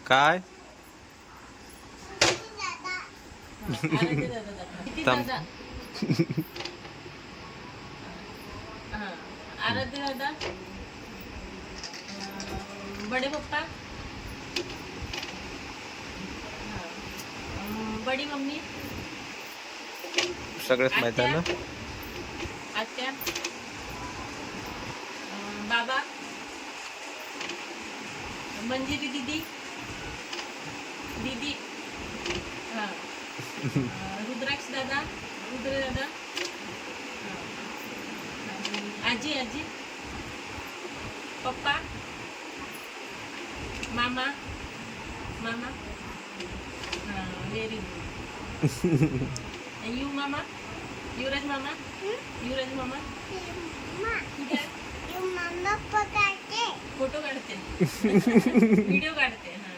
काय आराध्य दादा, बड़े पप्पा, बड़ी मम्मी, सगळंच माहित आहे ना. आत्या, बाबा, मंजिरी दीदी, दीदी, हाँ, रुद्राक्ष दादा, रुद्र दादा, आजी आजी, पप्पा, मामा, मामा, व्हेरी गुड. यू मामा, युवराज मामा, युवराज मामा, फोटो काढते, व्हिडिओ काढते. हां,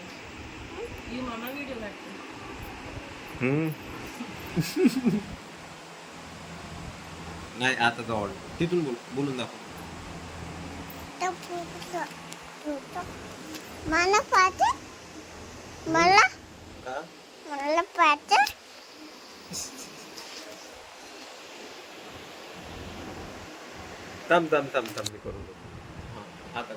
यू मामा व्हिडिओ काढते. नाही आता जवळ तिथून बोलून दाखव. मला पाहिजे, मला का मला पाहिजे. थांब मी करून देतो. हां, आता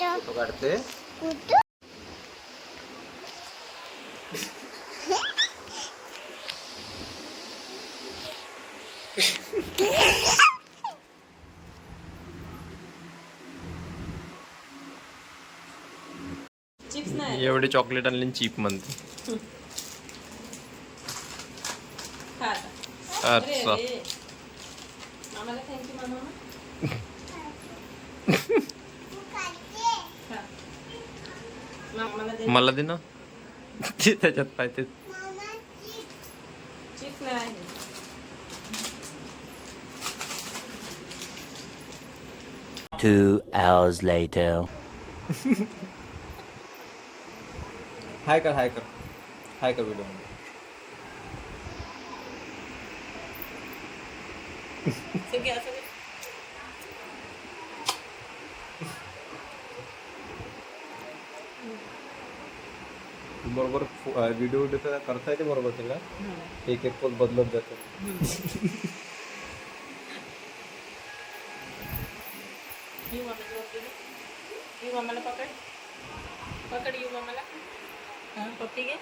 फोटो काढते. चिप्स नाही एवढे चॉकलेट आणले चीप म्हणते. खा आता. अरे अच्छा अरे, मामाला थँक्यू मामा. खा. मामाला दे. मला दे ना. ते त्याच्यात पाहिजे. चिप्स नाही. 2 hours later. हाय कर व्हिडिओ. सगळे असं नाही. बरोबर व्हिडिओ करता येते बरोबर तिला. एक पोज बदलत जातो. यू मामाची पप्पी घे. यू मामाला पकड यू मामाला. हां, पप्पी घे.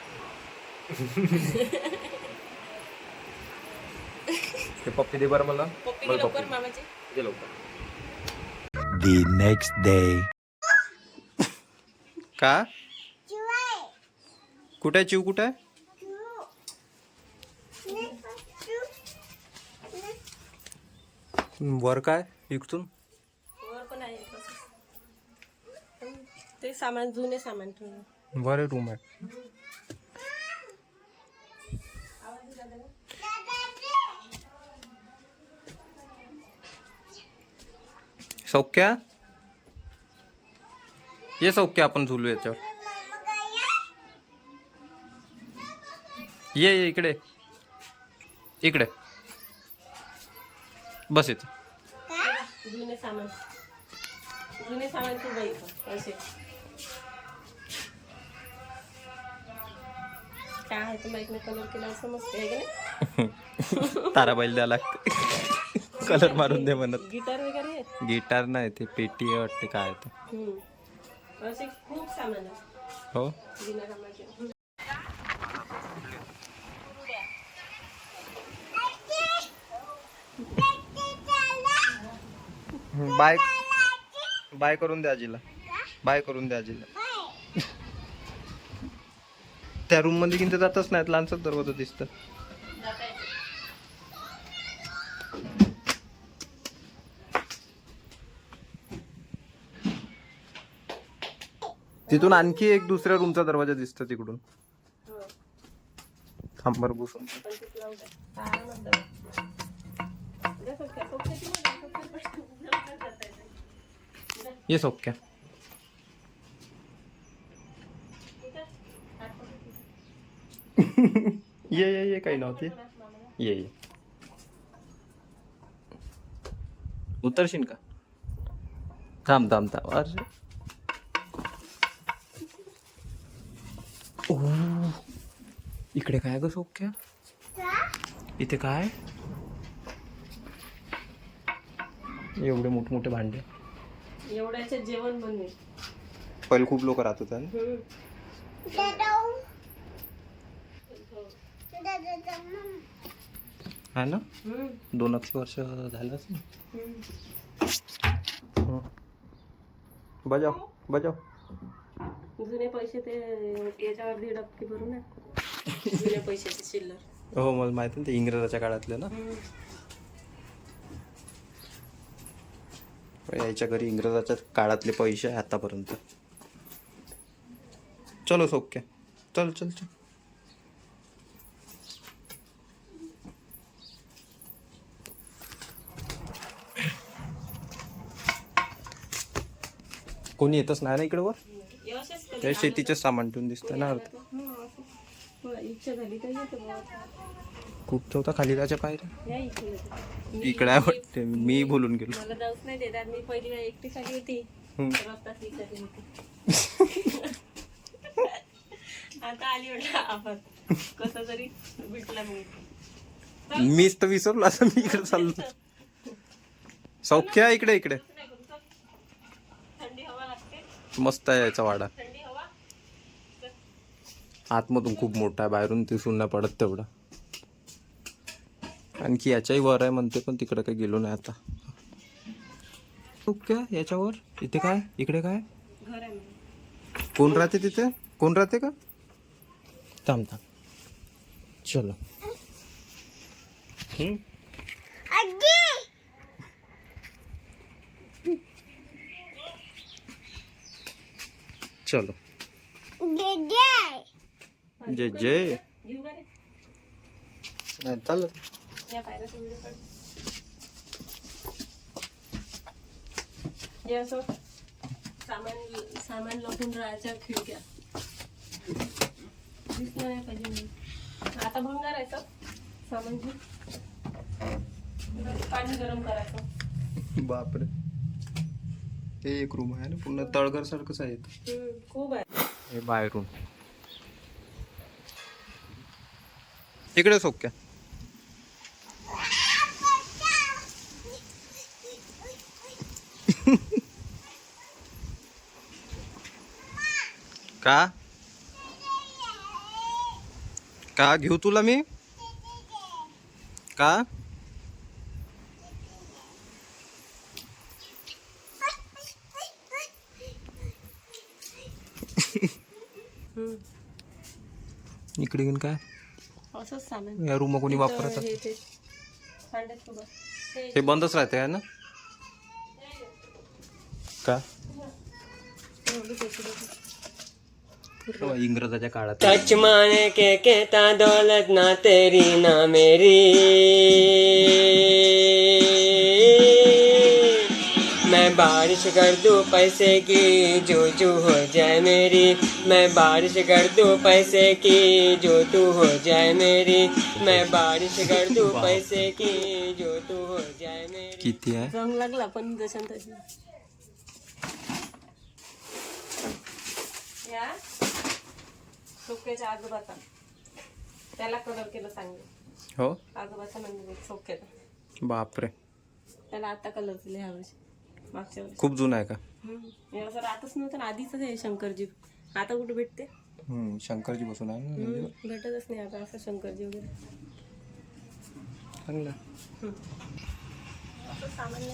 ते पप्पी दे बरं मला. पप्पी घे लवकर मामाची. दे लवकर. The next day. का कुठे आहे चिव? कुठे आहे? वर काय इकडून वर पण आहे ते सामान, जुने सामान ठेवलं. वर रूम आहे. सौख्या ये सौख्या, आपण झुलू याच्यावर. ये इकडे बस इथं. जुने सामान खूप आहे असे. काय आहे ते माहित नाही. कलर केला असं मस्त आहे की नाही. ताराबाईल द्यावं लागते. कलर मारून दे म्हणत. गिटार वगैरे आहे. गिटार नाही, ते पेटी आहे वाटते. काय ते असे खूप सामान आहे. हो. बिना कामाचे. बाय करून द्या आजीला. बाय करून द्या आजीला. त्या रूम मध्ये किंवा जातच नाहीत. लहानच दरवाजा दिसत. तिथून आणखी एक दुसऱ्या रूमचा दरवाजा दिसतो तिकडून. थांबर बसून ये सौख्या. ये काही नव्हती. ये उतरशील का? थांब अरे ओ, इकडे काय ग सोक्या? इथे काय एवढे मोठमोठे भांडे? एवढ्याचे जेवण बनवे. पहिले खूप लोक राहत होते ना. है ना, 2 वर्ष झालं असेल. बजाव जुने पैसे ते याच्यावर 1.5 डबकी भरू ना. जुने पैशाची चिल्लर. हो मला माहिती ना, ते इंग्रजाच्या काळातले ना. यायच्या घरी इंग्रजाच्या काळातले पैसे आहे आतापर्यंत. चलो सोक्या, चल चल चल. कोणी येतच नाही ना इकडे वर. ते शेतीचे सामान ठेवून दिसतं ना. इच्छा झाली तर येतो. खूप होता खाली त्याच्या पायऱ्या. या इकडे. इकडे आहे वाटते, मी बोलून गेलो. मला जाऊच नाही देतात. मी पहिली वेळ एकटी खाली होती. रस्ता स्वीकारली होती. आता आली म्हटलं आपण कसं तरी भेटला. मग मीच तर विसरलो असं. मी इकडे चाललो. सौख्या इकडे इकडे. थंडी हवा लागते. मस्त आहे याचा वाडा. थंडी हवा. आतमधून खूप मोठा आहे, बाहेरून दिसून नाही पडत तेवढं. आणखी याच्याही वर आहे म्हणते, पण तिकडे काही गेलो नाही आता. क्या याच्यावर? इथे काय? इकडे काय? घर आहे. कोण राहते तिथे? कोण राहते का? थांब चलो. चलो. जय जय. घेऊ का रे? नाही चालत. या पायऱ्याचा व्हिडिओ काढ. जे असं सामान लपून राहायच्या खिडक्या दिसलं नाही पाहिजे म्हणून. आता भंगार आहे सामान घेऊन. पाणी गरम करायचं. बापरे, हे एक रूम आहे ना, पुन्हा तळघर सारखंच आहे. खूप आहे. हे बाहेरून इकडे सोक्या. का घेऊ तुला मी? का? इकडे घेऊन काय असंच सामान. या रूम कोणी वापरत? हे ते भांड्यात उभं. हे बंदच राहते आहे ना का? इंग्रजाच्या काळात. सच माने के कहता दौलत ना तेरी ना मेरी, मैं बारिश कर दूं पैसे की जो जो हो जाए मेरी, मैं बारिश कर दूं पैसे की जो तू हो जाए मेरी, मैं बारिश कर दूं पैसे की जो तू हो जाए मेरी. किती आहे? रंग लागला पण जशान तशी. या सोक्याच्या आजोबाचा त्याला कलर केलं सांगितलं. हो आजोबाचा म्हणजे सोक्याचा. बापरे, त्याला आता कलर दिले ह्या वर्षी. मागच्या वर्षी खूप जुना आहे का? हे असं राहतच नव्हतं ना आधीच. आहे शंकरजी. आता कुठे भेटते? शंकरजी बसून आहे ना. भेटतच नाही आता असं शंकरजी वगैरे. चांगलं. असं सामान्य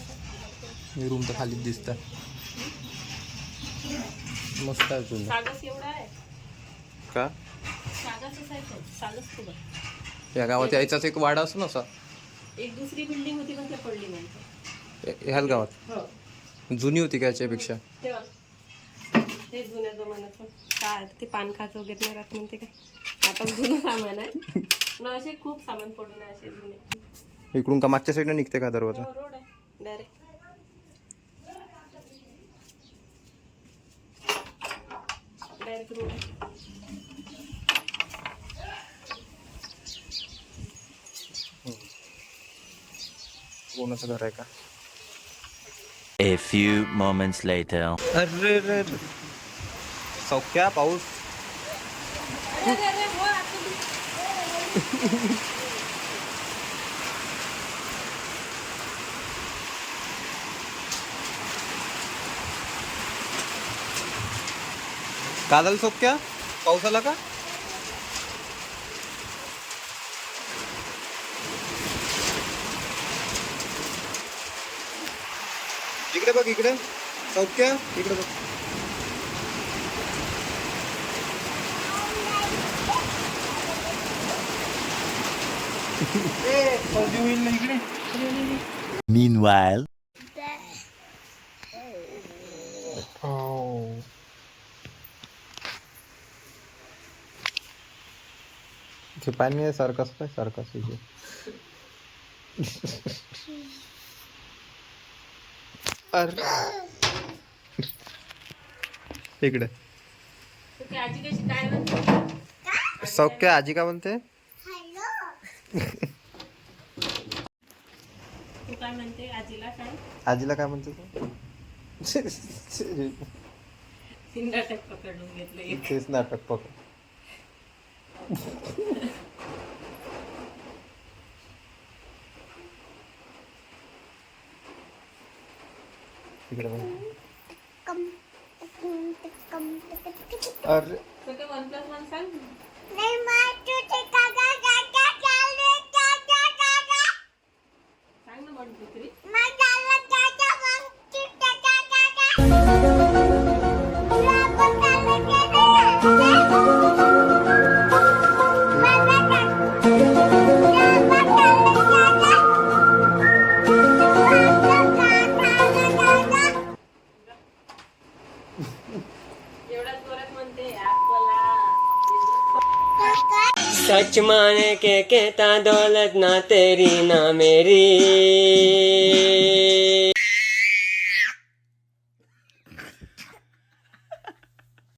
हे रूम तर खालीच दिसत. मस्त आहे जुनं. सागस एवढा आहे का? सागसच आहे तो. सागस खूप आहे. या गावात यायचाच एक वाडा असतो ना असा. एक दुसरी बिल्डिंग होती पण ते पडली नाही. ह्याच गावात हो जुनी होती का याच्यापेक्षा? तेव्हा ते जुन्या जमान्यात पण काय ते पान खायचं वगैरे नाही राहत म्हणते काय. आता जुनं सामान आहे ना. असे खूप सामान पडून आहे असे जुने. इकडून का मागच्या साईडने निघते का दरवाजा? रोड आहे डायरेक्ट. डायरेक्ट रोड आहे. कोणाचं घर आहे का? A few moments later. अरे रे सौख्या पाऊस. का झालं सौख्या? पाऊस आला का? इकडे बघ, इकडे सौख्या, इकडे बघ. Meanwhile. ते पाणी आहे सारखंच काय सारखंच इकडे तुझी आजी कशी काय म्हणते? सौख्य आजी का म्हणते? तू काय म्हणते आजीला? काय आजीला काय म्हणते तू? नाटक पकडून घेतलं. तेच नाटक पकड. इकडे बघ. अरे तर ते 1+1 सांग. नाही माहिती ते काका काका चालले काका काका सांग ना 1 2 3. मग झालं काका मग चिट्टा काका काका तुला पण झालं एवढा जोरात म्हणते आपला. सच मान के कहता दौलत ना तेरी ना मेरी,